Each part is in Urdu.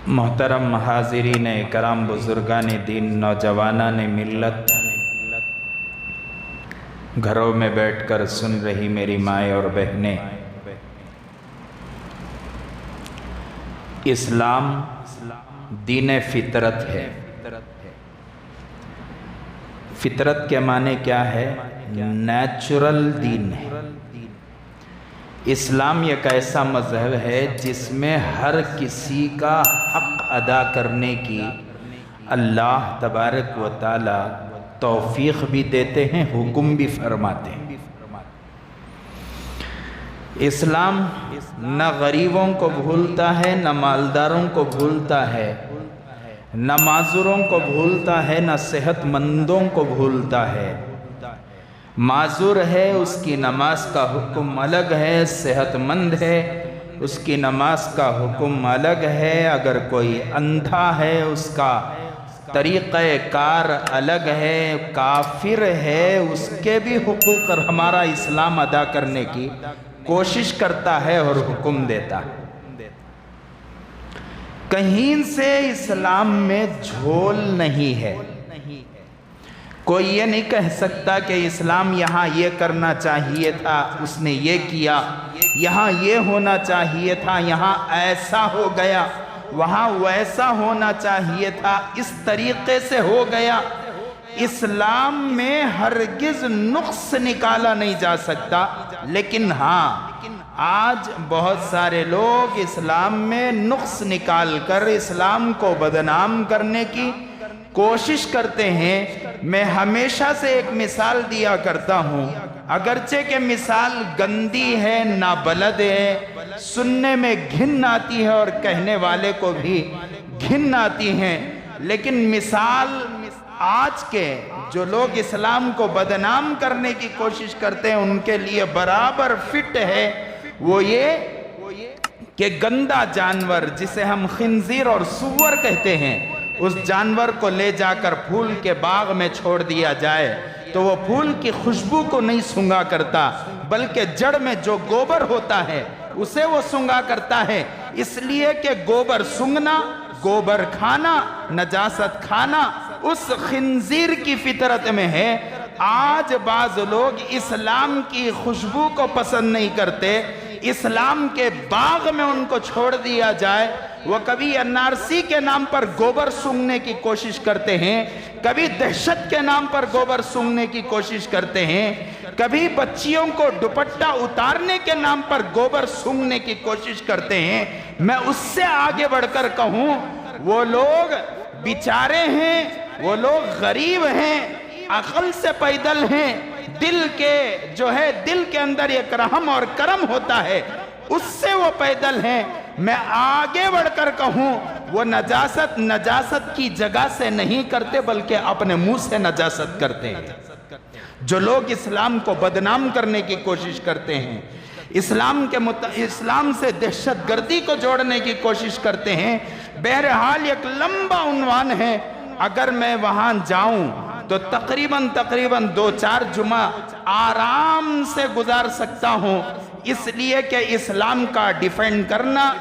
محترم حاضرین کرام، بزرگان دین، نوجوانان ملت، گھروں میں بیٹھ کر سن رہی میری مائیں اور بہنیں، اسلام دین فطرت ہے۔ فطرت کے معنی کیا ہے؟ نیچرل دین ہے۔ اسلام ایک ایسا مذہب ہے جس میں ہر کسی کا حق ادا کرنے کی اللہ تبارک و تعالی توفیق بھی دیتے ہیں، حکم بھی فرماتے ہیں۔ اسلام نہ غریبوں کو بھولتا ہے، نہ مالداروں کو بھولتا ہے، نہ معذوروں کو بھولتا ہے، نہ صحت مندوں کو بھولتا ہے۔ معذور ہے اس کی نماز کا حکم الگ ہے، صحت مند ہے اس کی نماز کا حکم الگ ہے، اگر کوئی اندھا ہے اس کا طریقہ کار الگ ہے، کافر ہے اس کے بھی حقوق ہمارا اسلام ادا کرنے کی کوشش کرتا ہے اور حکم دیتا ہے۔ کہیں سے اسلام میں جھول نہیں ہے۔ کوئی یہ نہیں کہہ سکتا کہ اسلام یہاں یہ کرنا چاہیے تھا اس نے یہ کیا، یہاں یہ ہونا چاہیے تھا یہاں ایسا ہو گیا، وہاں ویسا ہونا چاہیے تھا اس طریقے سے ہو گیا۔ اسلام میں ہرگز نقص نکالا نہیں جا سکتا، لیکن ہاں آج بہت سارے لوگ اسلام میں نقص نکال کر اسلام کو بدنام کرنے کی کوشش کرتے ہیں۔ میں ہمیشہ سے ایک مثال دیا کرتا ہوں، اگرچہ کہ مثال گندی ہے، نابلد ہے، سننے میں گھن آتی ہے اور کہنے والے کو بھی گھن آتی ہے، لیکن مثال آج کے جو لوگ اسلام کو بدنام کرنے کی کوشش کرتے ہیں ان کے لیے برابر فٹ ہے۔ وہ یہ کہ گندا جانور جسے ہم خنزیر اور سور کہتے ہیں، اس جانور کو لے جا کر پھول کے باغ میں چھوڑ دیا جائے تو وہ پھول کی خوشبو کو نہیں سونگھا کرتا، بلکہ جڑ میں جو گوبر ہوتا ہے اسے وہ سونگھا کرتا ہے، اس لیے کہ گوبر سونگھنا، گوبر کھانا، نجاست کھانا اس خنزیر کی فطرت میں ہے۔ آج بعض لوگ اسلام کی خوشبو کو پسند نہیں کرتے، اسلام کے باغ میں ان کو چھوڑ دیا جائے، وہ کبھی این آر سی کے نام پر گوبر سونگھنے کی کوشش کرتے ہیں، کبھی دہشت کے نام پر گوبر سونگھنے کی کوشش کرتے ہیں، کبھی بچیوں کو دوپٹہ اتارنے کے نام پر گوبر سونگھنے کی کوشش کرتے ہیں۔ میں اس سے آگے بڑھ کر کہوں، وہ لوگ بیچارے ہیں، وہ لوگ غریب ہیں، عقل سے پیدل ہیں، دل کے اندر ایک رحم اور کرم ہوتا ہے، اس سے وہ پیدل ہیں۔ میں آگے بڑھ کر کہوں، وہ نجاست کی جگہ سے نہیں کرتے بلکہ اپنے منہ سے نجاست کرتے ہیں۔ جو لوگ اسلام کو بدنام کرنے کی کوشش کرتے ہیں، اسلام سے دہشت گردی کو جوڑنے کی کوشش کرتے ہیں، بہرحال ایک لمبا عنوان ہے، اگر میں وہاں جاؤں تو تقریباً 2-4 جمعہ آرام سے گزار سکتا ہوں، اس لیے کہ اسلام کا ڈیفینڈ کرنا،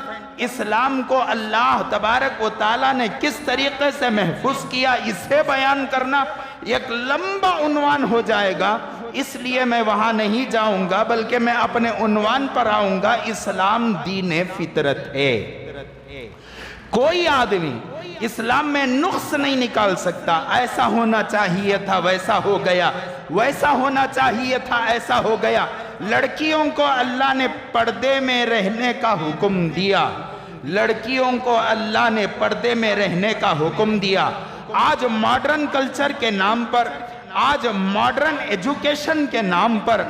اسلام کو اللہ تبارک و تعالیٰ نے کس طریقے سے محفوظ کیا اسے بیان کرنا ایک لمبا عنوان ہو جائے گا، اس لیے میں وہاں نہیں جاؤں گا بلکہ میں اپنے عنوان پر آؤں گا۔ اسلام دین فطرت ہے۔ کوئی آدمی اسلام میں نقص نہیں نکال سکتا، ایسا ہونا چاہیے تھا ویسا ہو گیا، ویسا ہونا چاہیے تھا ایسا ہو گیا۔ لڑکیوں کو اللہ نے پردے میں رہنے کا حکم دیا، لڑکیوں کو اللہ نے پردے میں رہنے کا حکم دیا۔ آج ماڈرن کلچر کے نام پر، آج ماڈرن ایجوکیشن کے نام پر،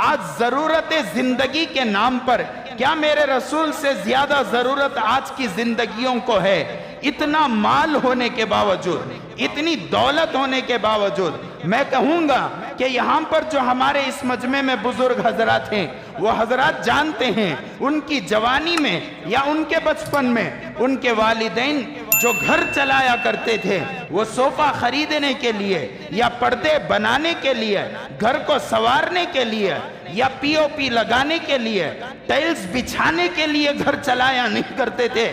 آج ضرورت زندگی کے نام پر، کیا میرے رسول سے زیادہ ضرورت آج کی زندگیوں کو ہے؟ اتنا مال ہونے کے باوجود، اتنی دولت ہونے کے باوجود، میں کہوں گا کہ یہاں پر جو ہمارے اس مجمع میں بزرگ حضرات ہیں، وہ حضرات جانتے ہیں ان کی جوانی میں یا ان کے بچپن میں ان کے والدین جو گھر چلایا کرتے تھے، وہ صوفہ خریدنے کے لیے یا پردے بنانے کے لیے، گھر کو سنوارنے کے لیے یا پی او پی لگانے کے لیے، ٹائلز بچھانے کے لیے گھر چلایا نہیں کرتے تھے،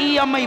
EMI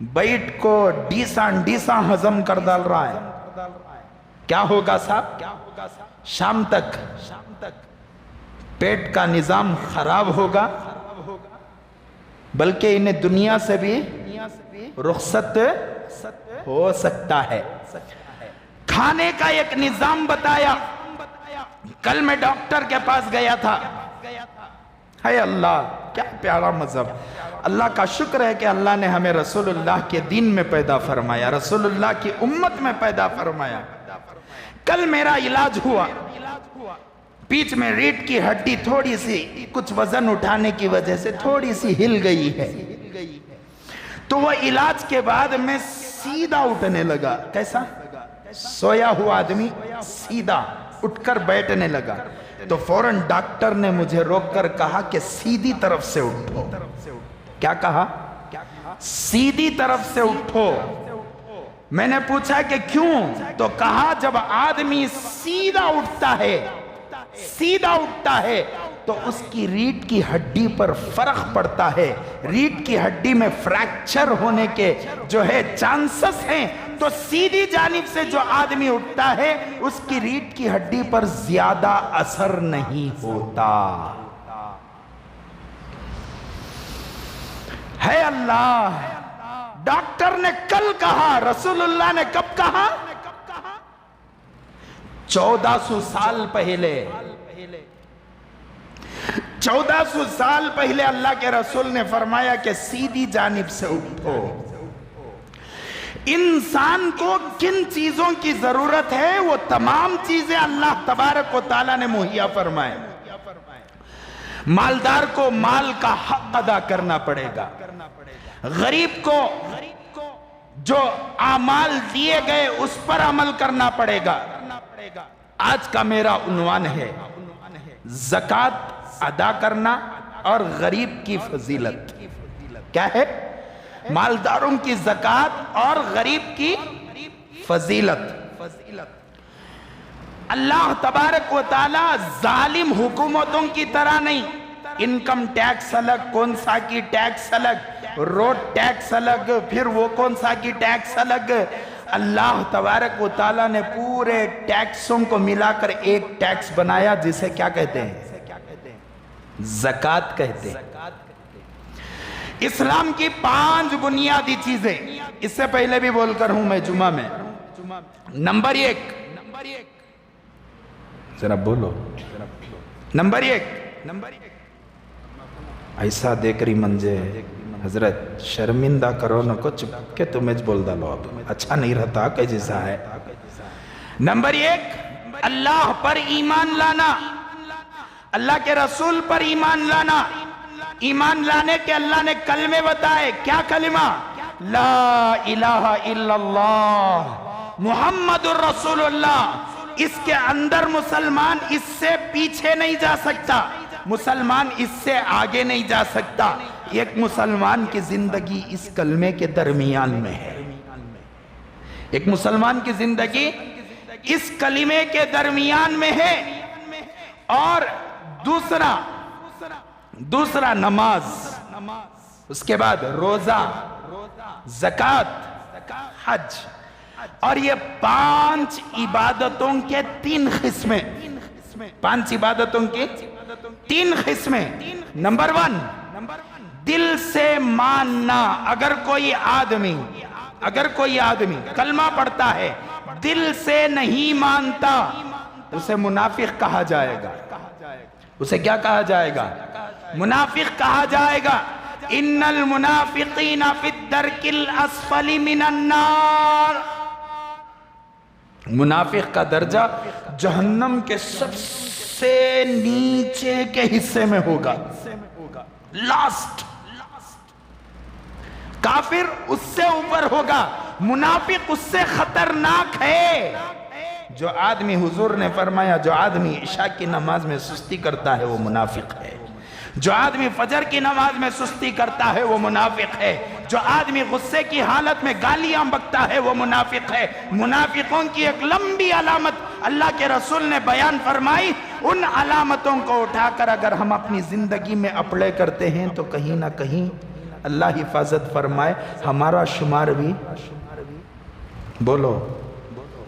بیٹ کو ڈیسا ہضم کر ڈال رہا ہے. کیا ہوگا صاحب؟ شام تک پیٹ کا نظام خراب ہوگا، بلکہ انہیں دنیا سے بھی رخصت ہو سکتا ہے. کھانے کا ایک نظام بتایا. کل میں ڈاکٹر کے پاس گیا تھا. ہے اللہ، کیا پیارا مذہب. اللہ کا شکر ہے کہ اللہ نے ہمیں رسول اللہ کے دین میں پیدا فرمایا، رسول اللہ کی امت میں پیدا فرمایا. کل میرا علاج ہوا، پیچھ میں ریڑھ کی ہڈی تھوڑی سی کچھ وزن اٹھانے کی وجہ سے تھوڑی سی ہل گئی ہے. تو وہ علاج کے بعد میں سیدھا اٹھنے لگا. کیسا؟ سویا ہوا آدمی سیدھا اٹھ کر بیٹھنے لگا. تو فوراً ڈاکٹر نے مجھے روک کر کہا کہ سیدھی طرف سے اٹھو. کیا کہا؟ سیدھی طرف سے اٹھو. میں نے پوچھا کہ کیوں؟ تو کہا جب آدمی سیدھا اٹھتا ہے تو اس کی ریڑھ کی ہڈی پر فرق پڑتا ہے. ریڑھ کی ہڈی میں فریکچر ہونے کے جو ہے چانسز ہیں. تو سیدھی جانب سے جو آدمی اٹھتا ہے اس کی ریڑھ کی ہڈی پر زیادہ اثر نہیں ہوتا. ہے اللہ. ڈاکٹر نے کل کہا، رسول اللہ نے کب کہا؟ 1400 سال پہلے. 1400 سال پہلے اللہ کے رسول نے فرمایا کہ سیدھی جانب سے اٹھو. انسان کو کن چیزوں کی ضرورت ہے وہ تمام چیزیں اللہ تبارک و تعالیٰ نے مہیا فرمائے. مالدار کو مال کا حق ادا کرنا پڑے گا. غریب کو جو اعمال دیے گئے اس پر عمل کرنا پڑے گا. آج کا میرا عنوان ہے زکوٰۃ ادا کرنا اور غریب کی فضیلت. کیا ہے؟ مالداروں کی زکوٰۃ اور غریب کی فضیلت. اللہ تبارک و تعالی ظالم حکومتوں کی طرح نہیں. انکم ٹیکس الگ، کون سا کی ٹیکس الگ، روڈ ٹیکس الگ، پھر وہ کون سا کی ٹیکس الگ. اللہ تبارک و تعالیٰ نے پورے ٹیکسوں کو ملا کر ایک ٹیکس بنایا جسے کیا کہتے ہیں؟ زکوٰۃ کہتے ہیں. اسلام کی 5 بنیادی چیزیں اس سے پہلے بھی بول کر ہوں میں جمعہ میں. نمبر 1، ذرا بولو. نمبر 1 ایسا دیکھ رہی منجے حضرت شرمندہ کرو نہ کچھ کہ تمہیں بول ڈالو. اب اچھا نہیں رہتا کہ جیسا ہے. نمبر 1 اللہ پر ایمان لانا، اللہ کے رسول پر ایمان لانا. ایمان لانے کے اللہ نے کلمے بتائے. کیا کلمہ؟ لا الہ الا اللہ محمد الرسول اللہ. اس کے اندر مسلمان اس سے پیچھے نہیں جا سکتا، مسلمان اس سے آگے نہیں جا سکتا. ایک مسلمان کی زندگی اس کلمے کے درمیان میں ہے. ایک مسلمان کی زندگی اس کلمے کے درمیان میں ہے. اور دوسرا نماز، اس کے بعد روزہ، زکوٰۃ، حج. اور یہ 5 عبادتوں کے 3 قسمیں. 5 عبادتوں کی 3 قسمیں. نمبر 1 دل سے ماننا. اگر کوئی آدمی کلمہ پڑھتا ہے دل سے نہیں مانتا اسے منافق کہا جائے گا. اسے کیا کہا جائے گا؟ منافق کہا جائے گا. ان المنافقین فی الدرک الاسفل من النار. منافق کا درجہ جہنم کے سب سے نیچے کے حصے میں ہوگا، لاسٹ. کافر اس سے اوپر ہوگا، منافق اس سے خطرناک ہے. جو آدمی، حضور نے فرمایا، جو آدمی عشاء کی نماز میں سستی کرتا ہے وہ منافق ہے. جو آدمی فجر کی نماز میں سستی کرتا ہے وہ منافق ہے. جو آدمی غصے کی حالت میں گالیاں بکتا ہے وہ منافق ہے. منافقوں کی ایک لمبی علامت اللہ کے رسول نے بیان فرمائی. ان علامتوں کو اٹھا کر اگر ہم اپنی زندگی میں اپلائی کرتے ہیں تو کہیں نہ کہیں اللہ حفاظت فرمائے ہمارا شمار بھی بولو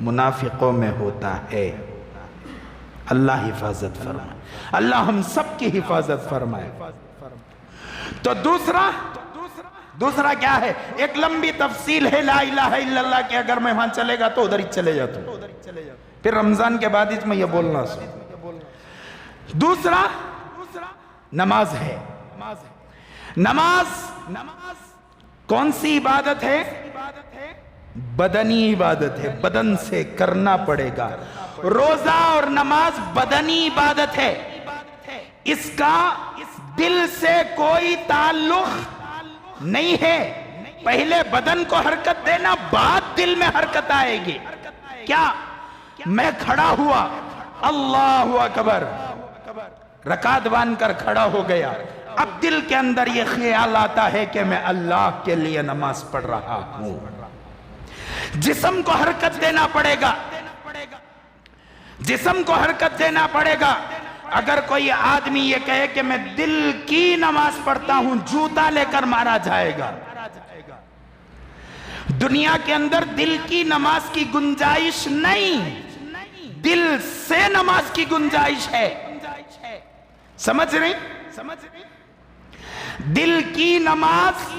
منافقوں میں ہوتا ہے۔ اللہ حفاظت فرمائے، اللہ ہم سب کی حفاظت فرمائے۔ تو دوسرا کیا ہے؟ ایک لمبی تفصیل ہے لا الہ الا اللہ کہ اگر میں وہاں چلے گا تو ادھر ہی چلے جاتا ہوں، پھر رمضان کے بعد میں یہ بولنا سو۔ دوسرا نماز ہے۔ نماز کون سی عبادت ہے؟ بدنی عبادت ہے، بدن سے کرنا پڑے گا۔ روزہ اور نماز بدنی عبادت ہے، اس کا دل سے کوئی تعلق نہیں ہے۔ پہلے بدن کو حرکت دینا، بعد دل میں حرکت آئے گی۔ کیا؟ میں کھڑا ہوا، اللہ اکبر، رکعت باندھ کر کھڑا ہو گیا، اب دل کے اندر یہ خیال آتا ہے کہ میں اللہ کے لیے نماز پڑھ رہا ہوں۔ جسم کو حرکت دینا پڑے گا، جسم کو حرکت دینا پڑے گا۔ اگر کوئی آدمی یہ کہے کہ میں دل کی نماز پڑھتا ہوں، جوتا لے کر مارا جائے گا۔ دنیا کے اندر دل کی نماز کی گنجائش نہیں، دل سے نماز کی گنجائش ہے۔ سمجھ رہی؟ دل کی نماز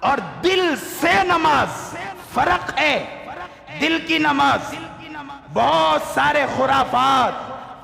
اور دل سے نماز فرق ہے۔ دل کی نماز بہت سارے خرافات،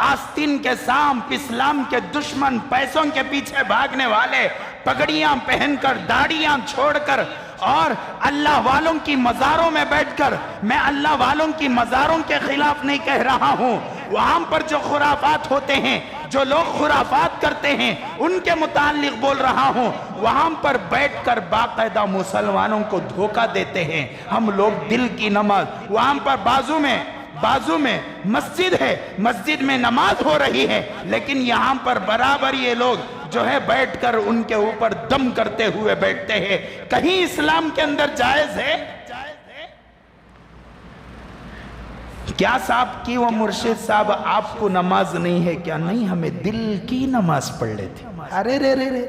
آستین کے سانپ، اسلام کے دشمن، پیسوں کے پیچھے بھاگنے والے، پگڑیاں پہن کر، داڑیاں چھوڑ کر، اور اللہ والوں کی مزاروں میں بیٹھ کر، میں اللہ والوں کی مزاروں کے خلاف نہیں کہہ رہا ہوں، وہاں پر جو خرافات ہوتے ہیں، جو لوگ خرافات کرتے ہیں، ان کے متعلق بول رہا ہوں۔ وہاں پر بیٹھ کر باقاعدہ مسلمانوں کو دھوکہ دیتے ہیں۔ ہم لوگ دل کی نماز، وہاں پر بازو میں مسجد ہے، مسجد میں نماز ہو رہی ہے، لیکن یہاں پر برابر یہ لوگ جو ہے بیٹھ کر ان کے اوپر دم کرتے ہوئے بیٹھتے ہیں۔ کہیں اسلام کے اندر جائز ہے؟ کیا صاحب کی وہ مرشد صاحب آپ کو نماز نہیں ہے کیا؟ نہیں، ہمیں دل کی نماز پڑھ لیتے۔ ارے رے رے رے،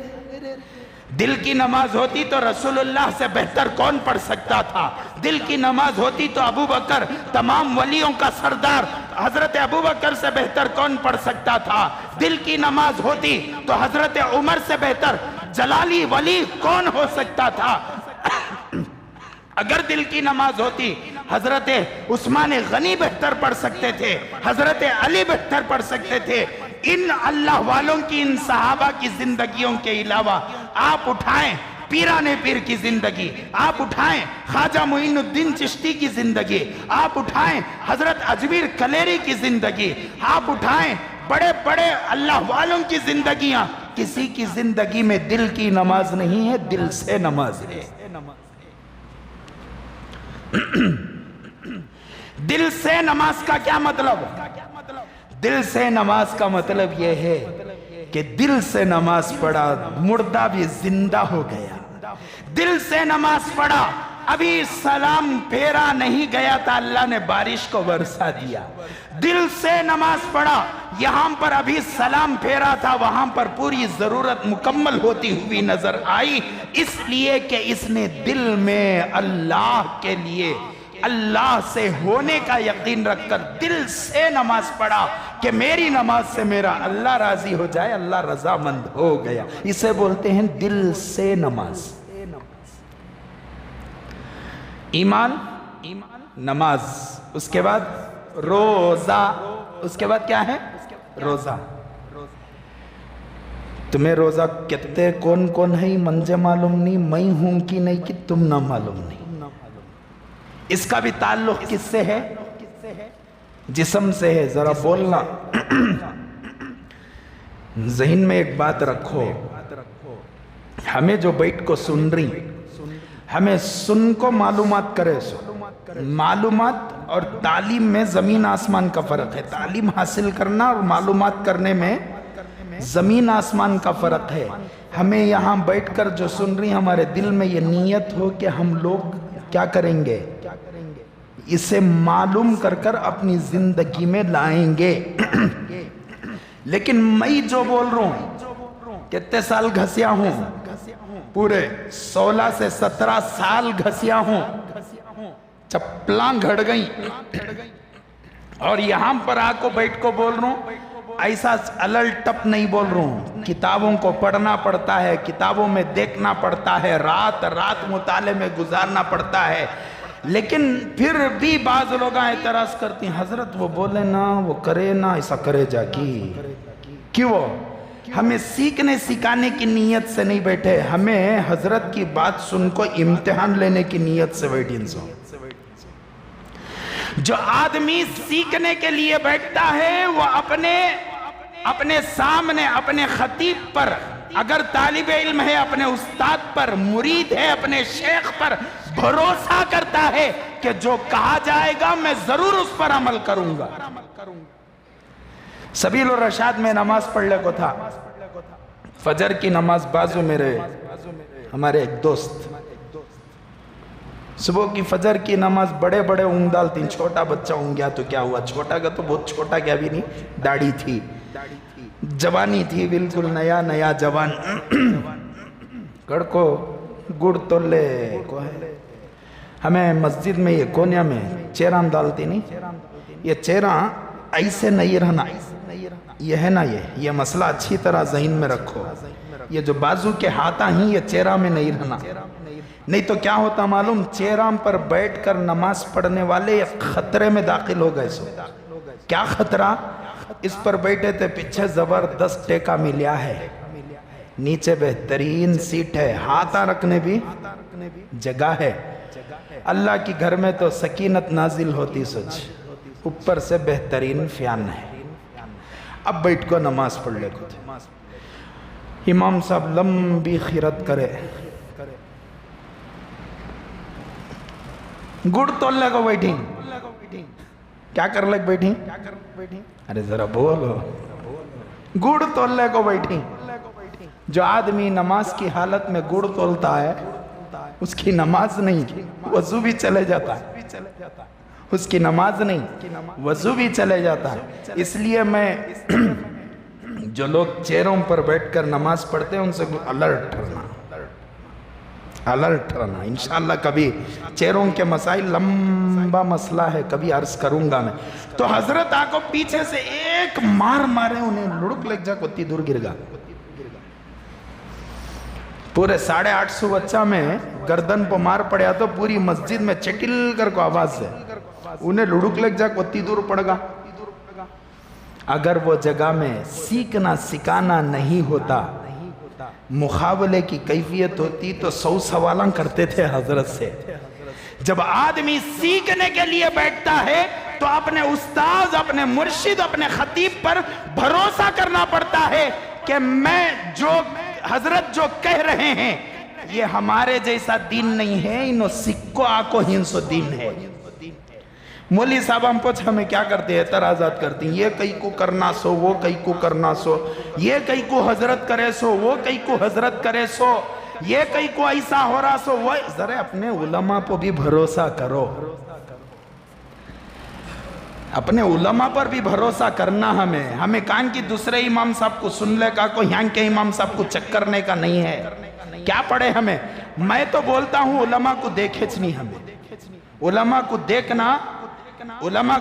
دل کی نماز ہوتی تو رسول اللہ سے بہتر کون پڑھ سکتا تھا؟ دل کی نماز ہوتی تو ابو بکر، تمام ولیوں کا سردار، حضرت ابو بکر سے بہتر کون پڑھ سکتا تھا؟ دل کی نماز ہوتی تو حضرت عمر سے بہتر جلالی ولی کون ہو سکتا تھا؟ اگر دل کی نماز ہوتی حضرت عثمان غنی بہتر پڑھ سکتے تھے، حضرت علی بہتر پڑھ سکتے تھے۔ ان اللہ والوں کی، ان صحابہ کی زندگیوں کے علاوہ آپ اٹھائیں پیران پیر کی زندگی، آپ اٹھائیں خواجہ معین الدین چشتی کی زندگی، آپ اٹھائیں حضرت اجمیر کلیری کی زندگی، آپ اٹھائیں بڑے بڑے اللہ والوں کی زندگیاں، کسی کی زندگی میں دل کی نماز نہیں ہے، دل سے نماز ہے۔ دل سے نماز کا کیا مطلب؟ دل سے نماز کا مطلب یہ ہے کہ دل سے نماز پڑھا، مردہ بھی زندہ ہو گیا۔ دل سے نماز پڑھا، ابھی سلام پھیرا نہیں گیا تھا، اللہ نے بارش کو برسا دیا۔ دل سے نماز پڑھا، یہاں پر ابھی سلام پھیرا تھا، وہاں پر پوری ضرورت مکمل ہوتی ہوئی نظر آئی، اس لیے کہ اس نے دل میں اللہ کے لیے، اللہ سے ہونے کا یقین رکھ کر دل سے نماز پڑھا کہ میری نماز سے میرا اللہ راضی ہو جائے، اللہ رضامند ہو گیا۔ اسے بولتے ہیں دل سے نماز۔ ایمان، نماز، اس کے بعد روزہ، اس کے بعد کیا ہے؟ روزہ۔ تمہیں روزہ کہتے کون کون ہے منجھے معلوم نہیں، میں ہوں کی نہیں کہ تم نہ معلوم نہیں۔ اس کا بھی تعلق کس سے ہے؟ جسم سے ہے۔ ذرا بولنا، ذہن میں ایک بات رکھو، ہمیں جو بیٹھ کو سن رہی، ہمیں سن کو معلومات کرے سو۔ معلومات اور تعلیم میں زمین آسمان کا فرق ہے۔ تعلیم حاصل کرنا اور معلومات کرنے میں زمین آسمان کا فرق ہے۔ ہمیں یہاں بیٹھ کر جو سن رہی، ہمارے دل میں یہ نیت ہو کہ ہم لوگ کیا کریں گے، اسے معلوم کر کر اپنی زندگی میں لائیں گے۔ لیکن میں جو بول رہا ہوں، کتنے سال گھسیا ہوں، پورے 16 سے 17 سال گھسیا ہوں، چپلاں گھڑ گئیں، اور یہاں پر آ کو بیٹھ کو بول رہا ہوں، ایسا الل ٹپ نہیں بول رہا ہوں، کتابوں کو پڑھنا پڑتا ہے، کتابوں میں دیکھنا پڑتا ہے، رات رات مطالعے میں گزارنا پڑتا ہے، لیکن پھر بھی بعض لوگ اعتراض کرتی ہیں، حضرت وہ بولے نا، وہ کرے نا، ایسا کرے جا کی کیوں؟ ہمیں سیکھنے سکھانے کی نیت سے نہیں بیٹھے، ہمیں حضرت کی بات سن کو امتحان لینے کی نیت سے بیٹھیں سو۔ جو آدمی سیکھنے کے لیے بیٹھتا ہے وہ اپنے سامنے اپنے خطیب پر، اگر طالب علم ہے اپنے استاد پر، مرید ہے اپنے شیخ پر، بھروسہ کرتا ہے کہ جو کہا جائے گا میں ضرور اس پر عمل کروں گا۔ سبیل الرشاد میں نماز پڑھ لے کو تھا، فجر کی نماز بازو میں رہے ہمارے ایک دوست، صبح کی فجر کی نماز بڑے بڑے اونگ ڈالتی، چھوٹا بچہ ہوں گیا تو کیا ہوا، چھوٹا کا تو بہت چھوٹا کیا بھی نہیں، داڑھی تھی، جوانی تھی، بالکل نیا نیا جوان، گڑ کو گڑ تولے کو ہے، ہمیں مسجد میں یہ کونیا میں چیران ڈالتی نہیں، یہ چیران ایسے نہیں رہنا، یہ ہے نا، یہ مسئلہ اچھی طرح ذہن میں رکھو، یہ جو بازو کے ہاتھاں ہی یہ چیرہ میں نہیں رہنا، نہیں تو کیا ہوتا معلوم، چیرہ پر بیٹھ کر نماز پڑھنے والے خطرے میں داخل ہو گئے سو۔ کیا خطرہ؟ اس پر بیٹھے تھے، پیچھے زبردست ٹیکا ملیا ہے، نیچے بہترین سیٹ ہے، ہاتھاں رکھنے بھی جگہ ہے، اللہ کی گھر میں تو سکینت نازل ہوتی سوچ، اوپر سے بہترین فیان ہے، اب بیٹھ کو نماز پڑھ لے کو تھے، امام صاحب لمبی خیرت کرے، گڑ تولنے کو بیٹھیں، کیا کر لگ بیٹھیں؟ ارے ذرا بولو، گڑ تولنے کو بیٹھیں۔ جو آدمی نماز کی حالت میں گڑ تولتا ہے اس کی نماز نہیں، وضو بھی چلے جاتا ہے، اس کی نماز نہیں، وضو بھی چلے جاتا ہے۔ اس لیے میں جو لوگ چیروں پر بیٹھ کر نماز پڑھتے ہیں ان سے الرٹ رہنا، انشاءاللہ کبھی چیروں کے مسائل لمبا مسئلہ ہے، کبھی عرض کروں گا میں۔ تو حضرت آکو پیچھے سے ایک مار مارے، انہیں لڑک لگ جا کتی دور گر گا، پورے 850 بچہ میں گردن پہ مار پڑیا تو پوری مسجد میں چٹل کر کو آواز ہے، انہیں لڑک لگ جا کتی دور پڑ گا۔ اگر وہ جگہ میں سیکھنا سکھانا نہیں ہوتا، مقابلے کی کیفیت ہوتی تو 100 سوالاں کرتے تھے حضرت سے۔ جب آدمی سیکھنے کے لیے بیٹھتا ہے تو اپنے استاذ، اپنے مرشد، اپنے خطیب پر بھروسہ کرنا پڑتا ہے کہ میں جو حضرت جو کہہ رہے ہیں یہ ہمارے جیسا دین نہیں ہے، انہوں سکھو آکو ہنسو دین ہے۔ مولی صاحب ہم پوچھ ہمیں کیا کرتے ہیں، اعتراضات کرتی ہیں، یہ کئی کو کرنا سو، وہ کئی کو کرنا سو، یہ کئی کو حضرت کرے سو، وہ کئی کو حضرت کرے سو، یہ کئی کو ایسا ہو رہا سو، وہ ذرا اپنے علماء پر بھی بھروسہ کرو، اپنے علماء پر بھی بھروسہ کرنا۔ ہمیں کان کی دوسرے امام صاحب کو سن لے کا، کوئی یہاں کے امام صاحب کو چیک کرنے کا نہیں ہے، کیا پڑھے ہمیں؟ میں تو بولتا ہوں علماء کو دیکھنی، ہمیں علماء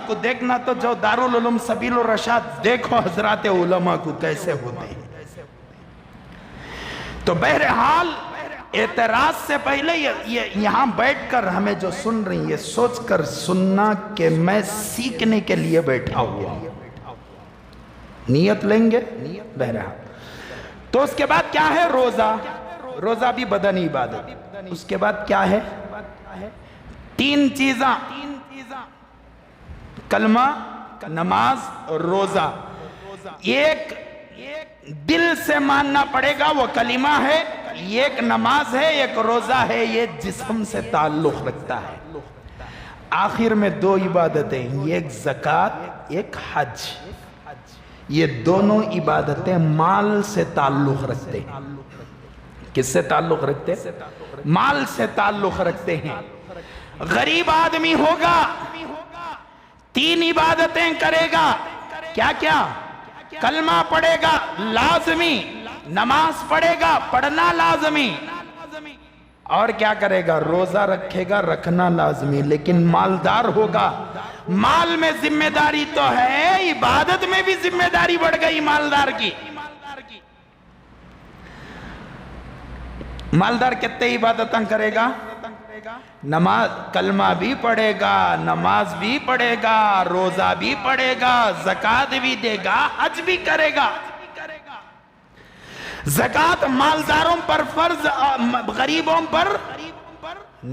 کو دیکھنا تو جو دارالعلوم سبیل الرشاد دیکھو حضرات علماء کو کیسے ہوتے ہیں۔ تو بہرحال اعتراض سے پہلے یہاں بیٹھ کر ہمیں جو سن رہی ہیں یہ سوچ کر سننا کہ میں سیکھنے کے لیے بیٹھا ہوا ہوں، نیت لیں گے بہرحال۔ تو اس کے بعد کیا ہے؟ روزہ بھی بدنی عبادت۔ اس کے بعد کیا ہے؟ 3 چیزاں، کلمہ، نماز اور روزہ۔ ایک دل سے ماننا پڑے گا وہ کلمہ ہے، ایک نماز ہے، ایک روزہ ہے، یہ جسم سے تعلق رکھتا ہے۔ آخر میں 2 عبادتیں، ایک زکوٰۃ ایک حج، یہ دونوں عبادتیں مال سے تعلق رکھتے ہیں۔ کس سے تعلق رکھتے ہیں؟ مال سے تعلق رکھتے ہیں۔ غریب آدمی ہوگا 3 عبادتیں کرے گا، کیا کلمہ پڑھے گا لازمی، نماز پڑھے گا، پڑھنا لازمی، اور کیا کرے گا؟ روزہ رکھے گا، رکھنا لازمی، لیکن مالدار ہوگا۔ مال میں ذمہ داری تو ہے، عبادت میں بھی ذمہ داری بڑھ گئی مالدار کی۔ مالدار کتنے عبادتاں کرے گا؟ نماز، کلمہ بھی پڑھے گا، نماز بھی پڑھے گا، روزہ بھی پڑھے گا، زکوٰۃ بھی دے گا، حج بھی کرے گا۔ زکوٰۃ مالداروں پر فرض، غریبوں پر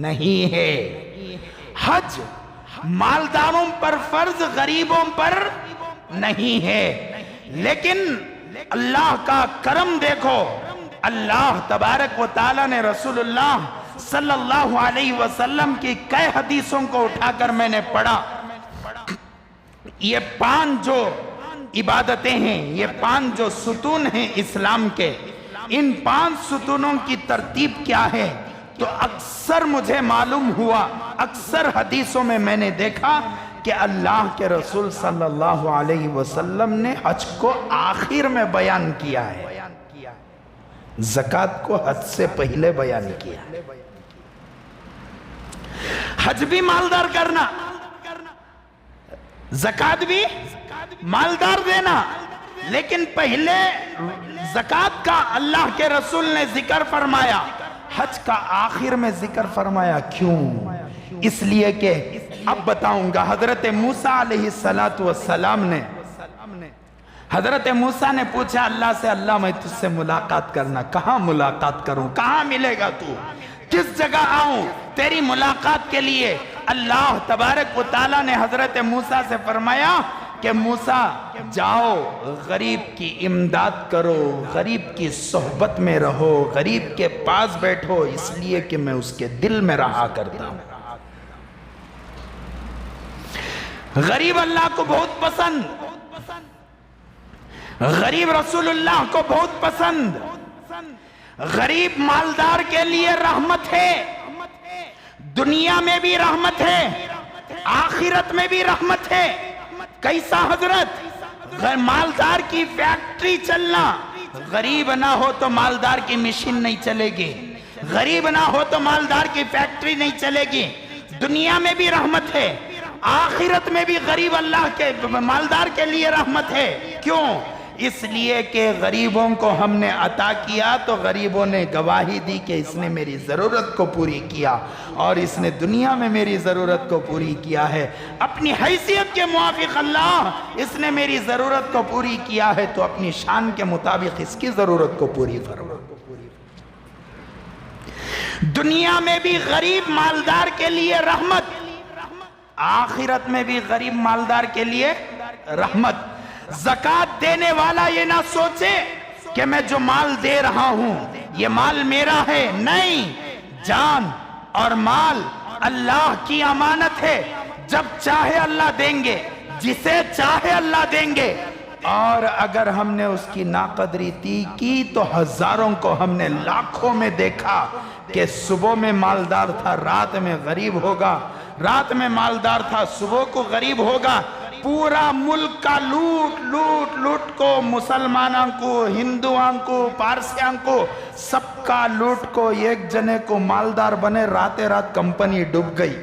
نہیں ہے۔ حج مالداروں پر فرض، غریبوں پر نہیں ہے۔ لیکن اللہ کا کرم دیکھو، اللہ تبارک و تعالیٰ نے رسول اللہ صلی اللہ علیہ وسلم کی کئی حدیثوں کو اٹھا کر میں نے پڑھا۔ یہ 5 جو عبادتیں ہیں، یہ 5 جو ستون ہیں اسلام کے، ان 5 ستونوں کی ترتیب کیا ہے؟ تو اکثر مجھے معلوم ہوا، اکثر حدیثوں میں میں نے دیکھا کہ اللہ کے رسول صلی اللہ علیہ وسلم نے حج کو آخر میں بیان کیا ہے، زکوٰۃ کو حج سے پہلے بیان کیا۔ حج بھی مالدار کرنا، زکوٰۃ بھی مالدار دینا، لیکن پہلے زکوٰۃ کا اللہ کے رسول نے ذکر فرمایا، حج کا آخر میں ذکر فرمایا۔ کیوں؟ اس لیے کہ اب بتاؤں گا، حضرت موسیٰ علیہ السلام نے، حضرت موسیٰ نے پوچھا اللہ سے، اللہ میں تجھ سے ملاقات کرنا، کہاں ملاقات کروں؟ کہاں ملے گا تو؟ کس جگہ آؤں تیری ملاقات کے لیے؟ اللہ تبارک و تعالیٰ نے حضرت موسیٰ سے فرمایا کہ موسیٰ جاؤ، غریب کی امداد کرو، غریب کی صحبت میں رہو، غریب کے پاس بیٹھو، اس لیے کہ میں اس کے دل میں رہا کرتا ہوں۔ غریب اللہ کو بہت پسند، غریب رسول اللہ کو بہت پسند۔ غریب مالدار کے لیے رحمت ہے، دنیا میں بھی رحمت ہے، آخرت میں بھی رحمت ہے۔ کیسا حضرت؟ مالدار کی فیکٹری چلنا، غریب نہ ہو تو مالدار کی مشین نہیں چلے گی، غریب نہ ہو تو مالدار کی فیکٹری نہیں چلے گی۔ دنیا میں بھی رحمت ہے، آخرت میں بھی غریب اللہ کے مالدار کے لیے رحمت ہے۔ کیوں؟ اس لیے کہ غریبوں کو ہم نے عطا کیا تو غریبوں نے گواہی دی کہ اس نے میری ضرورت کو پوری کیا، اور اس نے دنیا میں میری ضرورت کو پوری کیا ہے۔ اپنی حیثیت کے موافق اللہ اس نے میری ضرورت کو پوری کیا ہے، تو اپنی شان کے مطابق اس کی ضرورت کو پوری فرما۔ دنیا میں بھی غریب مالدار کے لیے رحمت، آخرت میں بھی غریب مالدار کے لیے رحمت۔ زکوٰۃ دینے والا یہ نہ سوچے کہ میں جو مال دے رہا ہوں یہ مال میرا ہے، نہیں، جان اور مال اللہ کی امانت ہے، جب چاہے اللہ دیں گے، جسے چاہے اللہ دیں گے۔ اور اگر ہم نے اس کی ناقدری کی تو ہزاروں کو ہم نے لاکھوں میں دیکھا کہ صبح میں مالدار تھا، رات میں غریب ہوگا، رات میں مالدار تھا، صبح کو غریب ہوگا۔ پورا ملک کا لوٹ کو، مسلمانوں کو، ہندوؤں کو، پارسیوں کو، سب کا لوٹ کو، ایک جنے کو مالدار بنے، رات کمپنی ڈوب گئی۔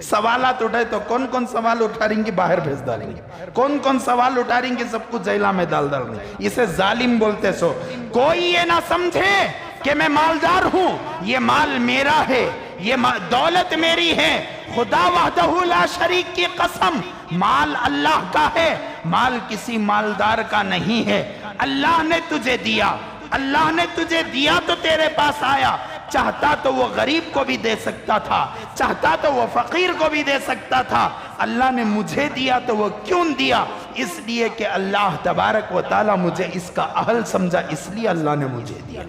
سوالات اٹھائے تو کون کون سوال اٹھا رہیں گے؟ باہر بھیج ڈالیں گے۔ کون کون سوال اٹھا رہیں گے؟ سب کچھ جیلہ میں ڈال دیں گے۔ اسے ظالم بولتے سو۔ کوئی یہ نہ سمجھے کہ میں مالدار ہوں، یہ مال میرا ہے، یہ دولت میری ہے۔ خدا وحدہ لا شریک کی قسم، مال اللہ کا ہے، مال کسی مالدار کا نہیں ہے۔ اللہ نے تجھے دیا، اللہ نے تجھے دیا تو تیرے پاس آیا، چاہتا تو وہ غریب کو بھی دے سکتا تھا، چاہتا تو وہ فقیر کو بھی دے سکتا تھا۔ اللہ نے مجھے دیا تو وہ کیوں دیا؟ اس لیے کہ اللہ تبارک و تعالی مجھے اس کا اہل سمجھا، اس لیے اللہ نے مجھے دیا۔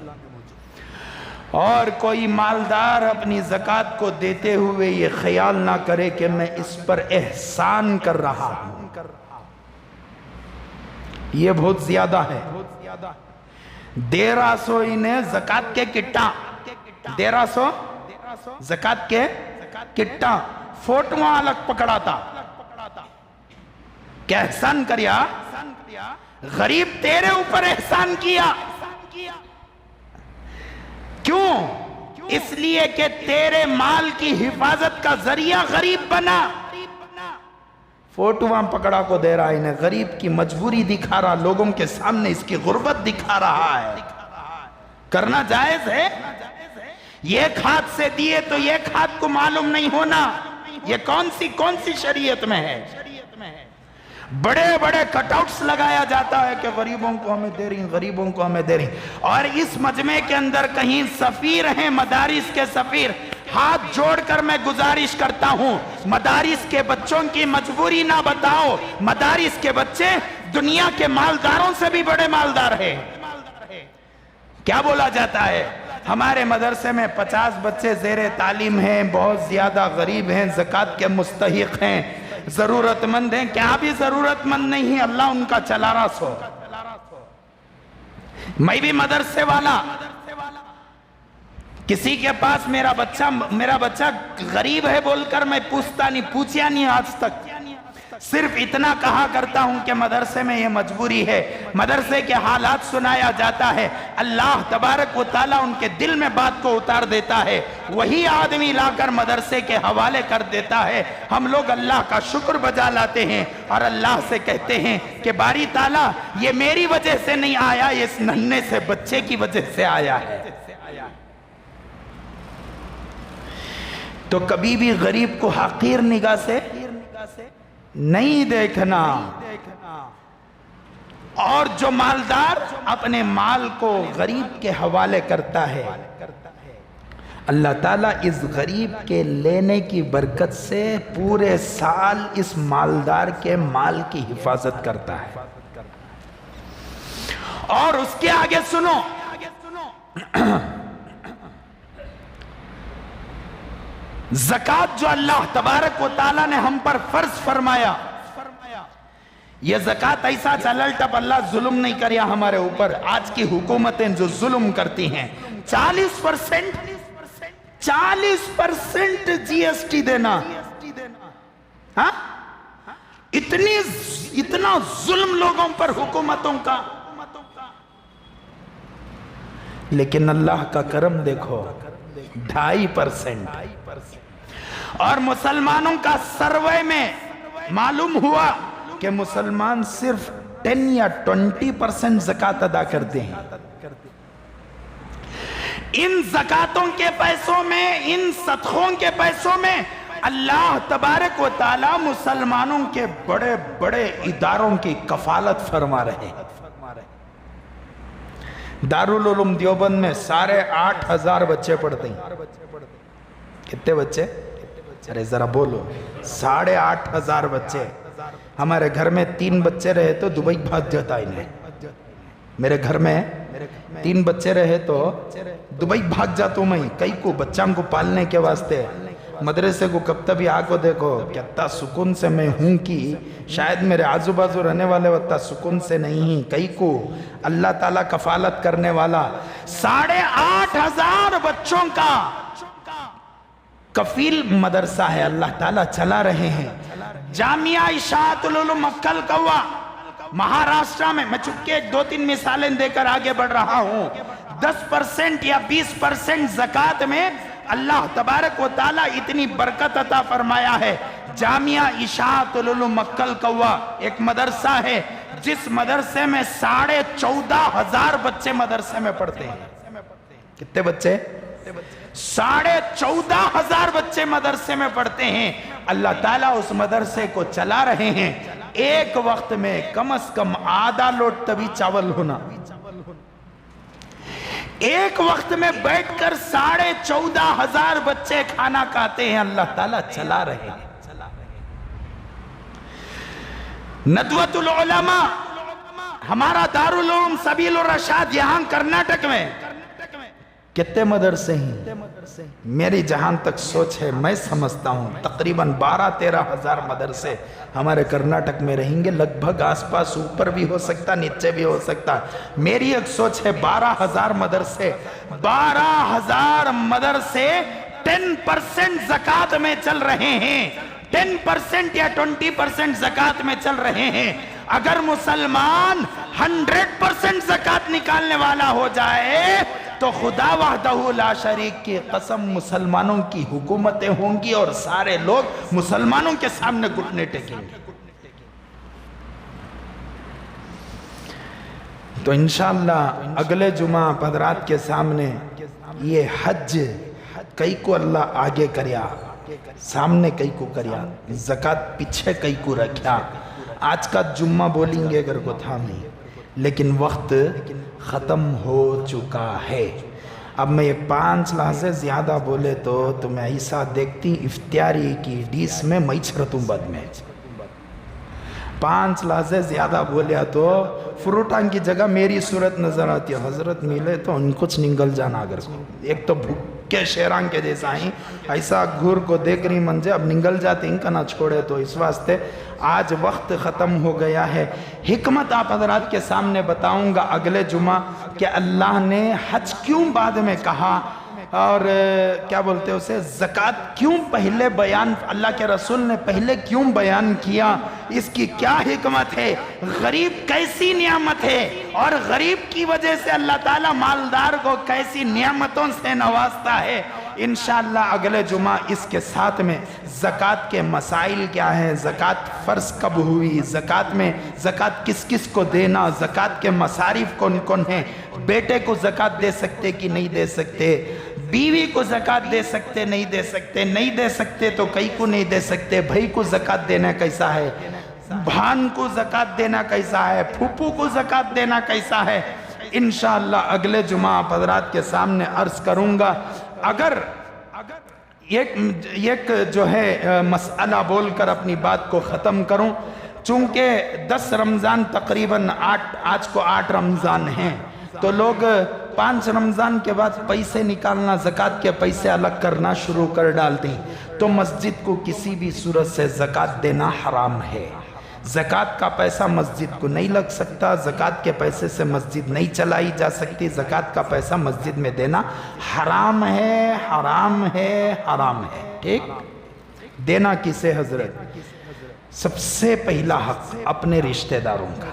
اور کوئی مالدار اپنی زکوٰۃ کو دیتے ہوئے یہ خیال نہ کرے کہ میں اس پر احسان کر رہا ہوں، یہ بہت زیادہ ہے۔ 1,500 انہیں زکوٰۃ کے کٹا، 1,500 زکوٰۃ کے کٹا، فوٹواں الگ پکڑا تھا کہ احسان کریا، غریب تیرے اوپر احسان کیا، کیوں؟ اس لیے کہ تیرے مال کی حفاظت کا ذریعہ غریب بنا. فوٹوان پکڑا کو دے رہا ہے انہیں، غریب کی مجبوری دکھا رہا، لوگوں کے سامنے اس کی غربت دکھا رہا ہے. کرنا جائز ہے؟ یہ کھاد سے دیے تو یہ کھاد کو معلوم نہیں ہونا یہ کون سی شریعت میں ہے. بڑے بڑے کٹ آؤٹس لگایا جاتا ہے کہ غریبوں کو ہمیں دے رہی، غریبوں کو ہمیں دے رہی. اور اس مجمع کے اندر کہیں سفیر ہیں مدارس کے سفیر، ہاتھ جوڑ کر میں گزارش کرتا ہوں مدارس کے بچوں کی مجبوری نہ بتاؤ. مدارس کے بچے دنیا کے مالداروں سے بھی بڑے مالدار ہیں. کیا بولا جاتا ہے؟ ہمارے مدرسے میں 50 بچے زیر تعلیم ہیں، بہت زیادہ غریب ہیں، زکوٰۃ کے مستحق ہیں، ضرورت مند ہیں. کیا بھی ضرورت مند نہیں ہے، اللہ ان کا چلا رہا سو. میں بھی مدرسے والا، کسی کے پاس میرا بچہ غریب ہے بول کر میں پوچھا نہیں آج تک. صرف اتنا کہا کرتا ہوں کہ مدرسے میں یہ مجبوری ہے، مدرسے کے حالات سنایا جاتا ہے، اللہ تبارک و تعالیٰ ان کے دل میں بات کو اتار دیتا ہے، وہی آدمی لا کر مدرسے کے حوالے کر دیتا ہے. ہم لوگ اللہ کا شکر بجا لاتے ہیں اور اللہ سے کہتے ہیں کہ باری تعالیٰ یہ میری وجہ سے نہیں آیا، یہ اس ننھے سے بچے کی وجہ سے آیا ہے. تو کبھی بھی غریب کو حقیر نگاہ سے نہیں دیکھنا. اور جو مالدار اپنے مال کو غریب کے حوالے کرتا ہے، اللہ تعالیٰ اس غریب کے لینے کی برکت سے پورے سال اس مالدار کے مال کی حفاظت کرتا ہے. اور اس کے آگے سنو، زکوٰۃ جو اللہ تبارک و تعالیٰ نے ہم پر فرض فرمایا، یہ زکوٰۃ ایسا چلل ٹپ اللہ ظلم نہیں کریا ہمارے اوپر. آج کی حکومتیں جو ظلم کرتی ہیں، 40% جی ایس ٹی دینا، اتنا ظلم لوگوں پر حکومتوں کا. لیکن اللہ کا کرم دیکھو، 2.5%. اور مسلمانوں کا سروے میں معلوم ہوا کہ مسلمان صرف 10 یا 20% زکوٰۃ ادا کرتے ہیں. ان زکاتوں کے پیسوں میں، ان صدقوں کے پیسوں میں اللہ تبارک و تعالی مسلمانوں کے بڑے بڑے اداروں کی کفالت فرما رہے ہیں. دارالعلوم دیوبند میں 8,500 بچے پڑھتے ہیں. کتنے بچے؟ ارے ذرا بولو. 8,500 بچے. ہمارے گھر میں 3 بچے رہے تو دبئی بھاگ جاتا انہیں. میرے گھر میں 3 بچے رہے تو دبئی بھاگ جاتا ہوں میں. کئی کو بچوں کو پالنے کے واسطے مدرسے کو کب تبھی آگو دیکھو کتنا سکون سے میں ہوں کہ شاید میرے آزو بازو رہنے والے وقت سکون سے نہیں ہیں. کئی کو اللہ تعالیٰ کفالت کرنے والا 8,500 بچوں کا کفیل مدرسہ ہے، اللہ تعالیٰ چلا رہے ہیں. جامعہ اشاعت العلوم مکل کوا مہاراشٹرا میں چپکے 2-3 مثالیں دے کر آگے بڑھ رہا ہوں. 10% یا 20% زکوٰۃ میں اللہ تبارک و تعالیٰ اتنی برکت عطا فرمایا ہے. جامعہ اشاعت العلوم مکل کوا ایک مدرسہ ہے جس مدرسے میں 14,500 بچے مدرسے میں پڑھتے ہیں. کتنے بچے؟ 14,500 بچے مدرسے میں پڑھتے ہیں. اللہ تعالیٰ اس مدرسے کو چلا رہے ہیں. ایک وقت میں کم از کم آدھا لوٹ تبھی چاول ہونا. ایک وقت میں بیٹھ کر 14,500 بچے کھانا کھاتے ہیں. اللہ تعالیٰ چلا رہے ہیں. ندوۃ العلماء ہمارا دارالعلوم سبیل الرشاد یہاں کرناٹک میں کتنے مدرسے ہیں؟ میری جہاں تک سوچ ہے میں سمجھتا ہوں تقریباً 12-13 ہزار مدرسے ہمارے کرناٹک میں رہیں گے. لگ بھگ آس پاس اوپر بھی ہو سکتا نیچے بھی ہو سکتا. میری ایک سوچ ہے 12,000 مدرسے 12,000 مدرسے 10% زکوٰۃ میں چل رہے ہیں. 10% یا 20% زکوٰۃ میں چل رہے ہیں. اگر مسلمان 100% زکوٰۃ نکالنے والا ہو جائے تو خدا وحدہ لا شریک کی قسم مسلمانوں کی حکومتیں ہوں گی اور سارے لوگ مسلمانوں کے سامنے گھٹنے ٹیکیں گے۔ تو انشاءاللہ اگلے جمعہ حضرات کے سامنے یہ حج کئی کو اللہ آگے کریا، سامنے کئی کو کریا، زکوٰۃ پیچھے کئی کو رکھیا۔ آج کا جمعہ بولیں گے اگر کو تھا نہیں، لیکن وقت ختم ہو چکا ہے۔ اب میں یہ 5 لحظے زیادہ بولے تو تمہیں ایسا دیکھتی افطاری کی ڈیس میں میں چھرتوں بد میں 5 لحظے زیادہ بولیا تو فروٹان کی جگہ میری صورت نظر آتی ہے۔ حضرت ملے تو ان کچھ ننگل جانا اگر کو ایک تو بھکے شیران کے جیسا ہی ایسا گھر کو دیکھ رہی منجے اب ننگل جاتے ان کا نہ چھوڑے، تو اس واسطے آج وقت ختم ہو گیا ہے۔ حکمت آپ حضرات کے سامنے بتاؤں گا اگلے جمعہ کہ اللہ نے حج کیوں بعد میں کہا اور کیا بولتے ہیں اسے زکوٰۃ کیوں پہلے بیان، اللہ کے رسول نے پہلے کیوں بیان کیا، اس کی کیا حکمت ہے، غریب کیسی نعمت ہے اور غریب کی وجہ سے اللہ تعالیٰ مالدار کو کیسی نعمتوں سے نوازتا ہے۔ انشاءاللہ اگلے جمعہ اس کے ساتھ میں زکوٰۃ کے مسائل کیا ہیں، زکوٰۃ فرض کب ہوئی، زکوٰۃ میں زکوٰۃ کس کس کو دینا، زکوٰۃ کے مصارف کون کون ہیں، بیٹے کو زکوٰۃ دے سکتے کہ نہیں دے سکتے، بیوی کو زکوٰۃ دے سکتے نہیں دے سکتے، نہیں دے سکتے تو کئی کو نہیں دے سکتے، بھائی کو زکوٰۃ دینا کیسا ہے، بھان کو زکوٰۃ دینا کیسا ہے، پھوپھو کو زکوٰۃ دینا کیسا ہے۔ انشاءاللہ اگلے جمعہ آپ حضرات کے سامنے عرض کروں گا۔ اگر ایک جو ہے مسئلہ بول کر اپنی بات کو ختم کروں، چونکہ 10 رمضان تقریباً آج کو 8 رمضان ہیں، تو لوگ 5 رمضان کے بعد پیسے نکالنا، زکوٰۃ کے پیسے الگ کرنا شروع کر ڈالتے ہیں، تو مسجد کو کسی بھی صورت سے زکوٰۃ دینا حرام ہے۔ زکوٰۃ کا پیسہ مسجد کو نہیں لگ سکتا، زکوٰۃ کے پیسے سے مسجد نہیں چلائی جا سکتی، زکوٰۃ کا پیسہ مسجد میں دینا حرام ہے، حرام ہے، حرام ہے۔ ٹھیک؟ دینا کسے حضرت؟ سب سے پہلا حق اپنے رشتہ داروں کا،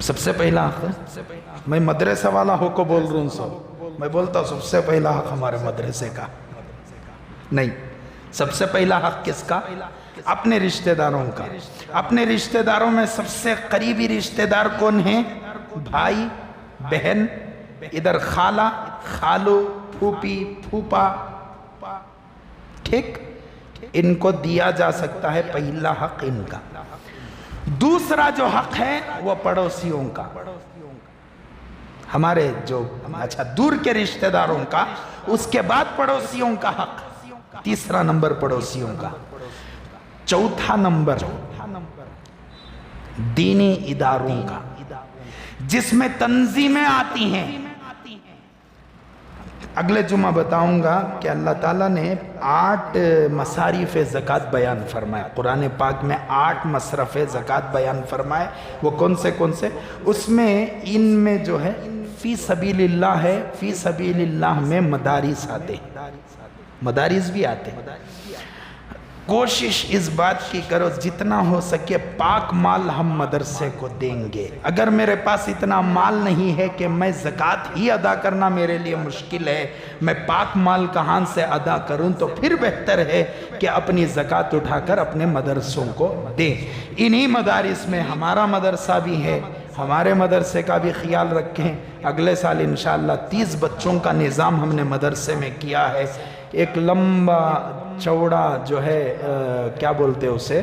سب سے پہلا حق۔ میں مدرسہ والا ہو کو بول رہا ہوں، سب میں بولتا ہوں سب سے پہلا حق ہمارے مدرسے کا نہیں، سب سے پہلا حق کس کا؟ اپنے رشتہ داروں کا۔ اپنے رشتہ داروں میں سب سے قریبی رشتہ دار کون ہیں؟ بھائی، بہن، ادھر خالہ، خالو، پھوپھی، پھوپا، ٹھیک؟ ان کو دیا جا سکتا ہے، پہلا حق ان کا۔ دوسرا جو حق ہے وہ پڑوسیوں کا، ہمارے جو اچھا دور کے رشتہ داروں کا، اس کے بعد پڑوسیوں کا حق، تیسرا نمبر پڑوسیوں کا، چوتھا نمبر دینی اداروں کا، جس میں تنظیمیں آتی ہیں۔ اگلے جمعہ بتاؤں گا کہ اللہ تعالیٰ نے 8 مصارف زکوٰۃ بیان فرمائے، قرآن پاک میں 8 مصرف زکوٰۃ بیان فرمائے۔ وہ کون سے؟ اس میں ان میں جو ہے فی سبیل اللہ ہے، فی سبیل اللہ میں مدارس آتے ہیں، مدارس بھی آتے ہیں۔ کوشش اس بات کی کرو جتنا ہو سکے پاک مال ہم مدرسے کو دیں گے۔ اگر میرے پاس اتنا مال نہیں ہے کہ میں زکوٰۃ ہی ادا کرنا میرے لیے مشکل ہے، میں پاک مال کہاں سے ادا کروں، تو پھر بہتر ہے کہ اپنی زکوٰۃ اٹھا کر اپنے مدرسوں کو دیں۔ انہی مدارس میں ہمارا مدرسہ بھی ہے، ہمارے مدرسے کا بھی خیال رکھیں۔ اگلے سال انشاءاللہ 30 بچوں کا نظام ہم نے مدرسے میں کیا ہے۔ ایک لمبا چوڑا جو ہے کیا بولتے اسے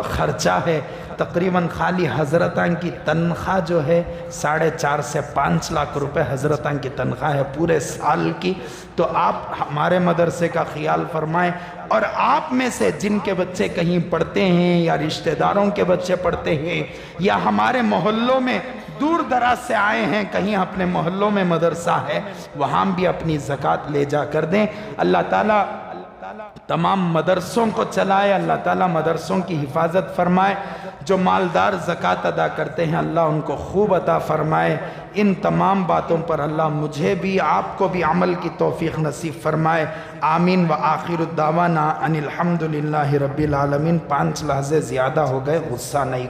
خرچہ ہے، تقریباً خالی حضرتان کی تنخواہ جو ہے 4.5 سے 5 لاکھ روپے حضرتان کی تنخواہ ہے پورے سال کی۔ تو آپ ہمارے مدرسے کا خیال فرمائیں، اور آپ میں سے جن کے بچے کہیں پڑھتے ہیں یا رشتہ داروں کے بچے پڑھتے ہیں یا ہمارے محلوں میں دور دراز سے آئے ہیں، کہیں اپنے محلوں میں مدرسہ ہے، وہاں بھی اپنی زکوٰۃ لے جا کر دیں۔ اللہ تعالیٰ تمام مدرسوں کو چلائے، اللہ تعالیٰ مدرسوں کی حفاظت فرمائے، جو مالدار زکوٰۃ ادا کرتے ہیں اللہ ان کو خوب عطا فرمائے۔ ان تمام باتوں پر اللہ مجھے بھی آپ کو بھی عمل کی توفیق نصیب فرمائے، آمین۔ وآخر الدعوانا ان الحمدللہ رب العالمین۔ 5 لحظے زیادہ ہو گئے، غصہ نہیں